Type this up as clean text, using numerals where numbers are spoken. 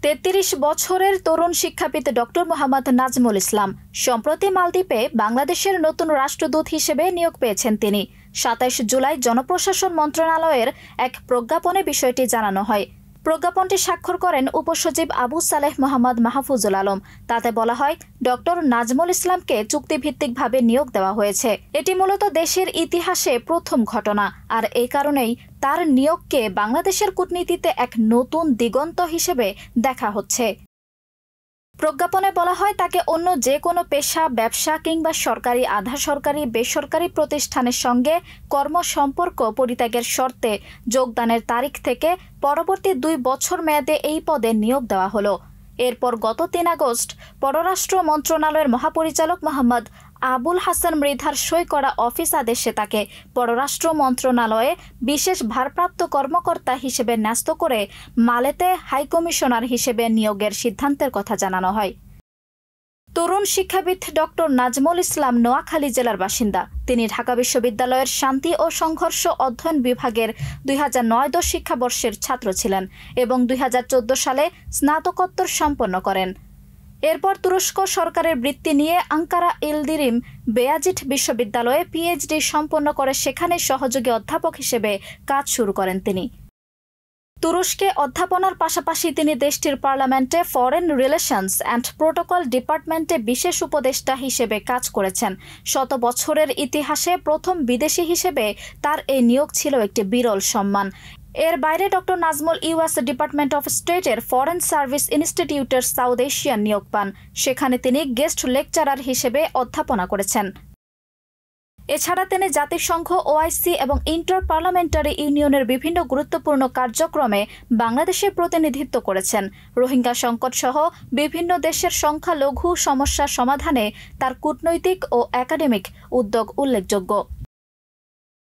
33 বছরের তরুণ শিক্ষাবিদ ডক্টর মোহাম্মদ নাজমুল ইসলাম সম্প্রতি মালদ্বীপে বাংলাদেশের নতুন রাষ্ট্রদূত হিসেবে নিয়োগ পেয়েছেন। তিনি 27 জুলাই জনপ্রশাসন মন্ত্রণালয়ের এক প্রজ্ঞাপনে বিষয়টি জানানো হয়। প্রজ্ঞাপনটি স্বাক্ষর করেন উপসচিব আবু সালেহ মোহাম্মদ মাহফুজুল আলম। তাতে বলা হয়, ডক্টর নাজমুল ইসলামকে চুক্তিভিত্তিকভাবে নিয়োগ দেওয়া হয়েছে। এটি মূলত দেশের ইতিহাসে প্রথম ঘটনা, আর এই কারণেই তার নিয়োগকে বাংলাদেশের কূটনীতিতে এক নতুন দিগন্ত হিসেবে দেখা হচ্ছে। প্রজ্ঞাপনে বলা হয়, তাকে অন্য যে কোনো পেশা, ব্যবসা কিংবা সরকারি, আধা সরকারি, বেসরকারি প্রতিষ্ঠানের সঙ্গে কর্মসম্পর্ক পরিত্যাগের শর্তে যোগদানের তারিখ থেকে পরবর্তী 2 বছর মেয়াদে এই পদে নিয়োগ দেওয়া হলো। এরপর গত 3 আগস্ট পররাষ্ট্র মন্ত্রণালয়ের মহাপরিচালক মোহাম্মদ আবুল হাসান মৃধার সই করা অফিস আদেশে তাকে পররাষ্ট্র মন্ত্রণালয়ে বিশেষ ভারপ্রাপ্ত কর্মকর্তা হিসেবে ন্যস্ত করে মালেতে হাইকমিশনার হিসেবে নিয়োগের সিদ্ধান্তের কথা জানানো হয়। তরুণ শিক্ষাবিদ ডক্টর নাজমুল ইসলাম নোয়াখালী জেলার বাসিন্দা। তিনি ঢাকা বিশ্ববিদ্যালয়ের শান্তি ও সংঘর্ষ অধ্যয়ন বিভাগের 2009-10 শিক্ষাবর্ষের ছাত্র ছিলেন এবং 2014 সালে স্নাতকোত্তর সম্পন্ন করেন। এরপর তুরস্ক সরকারের বৃত্তি নিয়ে আঙ্কারা ইলদিরিম বেয়াজিট বিশ্ববিদ্যালয়ে পিএইচডি সম্পন্ন করে সেখানে সহযোগী অধ্যাপক হিসেবে কাজ শুরু করেন তিনি। তুরস্কে অধ্যাপনার পাশাপাশি তিনি দেশটির পার্লামেন্টে ফরেন রিলেশনস অ্যান্ড প্রোটোকল ডিপার্টমেন্টে বিশেষ উপদেষ্টা হিসেবে কাজ করেছেন। 100 বছরের ইতিহাসে প্রথম বিদেশি হিসেবে তার এই নিয়োগ ছিল একটি বিরল সম্মান। এর বাইরে doctor Nazmul US department of স্টেটের ফরেন সার্ভিস ইনস্টিটিউটের সাউথ এশিয়ান নিয়োগ পান। সেখানে তিনি গেস্ট লেকচারার হিসেবে অধ্যাপনা করেছেন। এছাড়া তিনি জাতিসংঘ, ওআইসি এবং ইন্টার পার্লামেন্টারি ইউনিয়নের বিভিন্ন গুরুত্বপূর্ণ কার্যক্রমে বাংলাদেশের প্রতিনিধিত্ব করেছেন। রোহিঙ্গা সংকট সহ বিভিন্ন দেশের সংখ্যালঘু সমস্যা সমাধানে তার কূটনৈতিক ও একাডেমিক উদ্যোগ উল্লেখযোগ্য।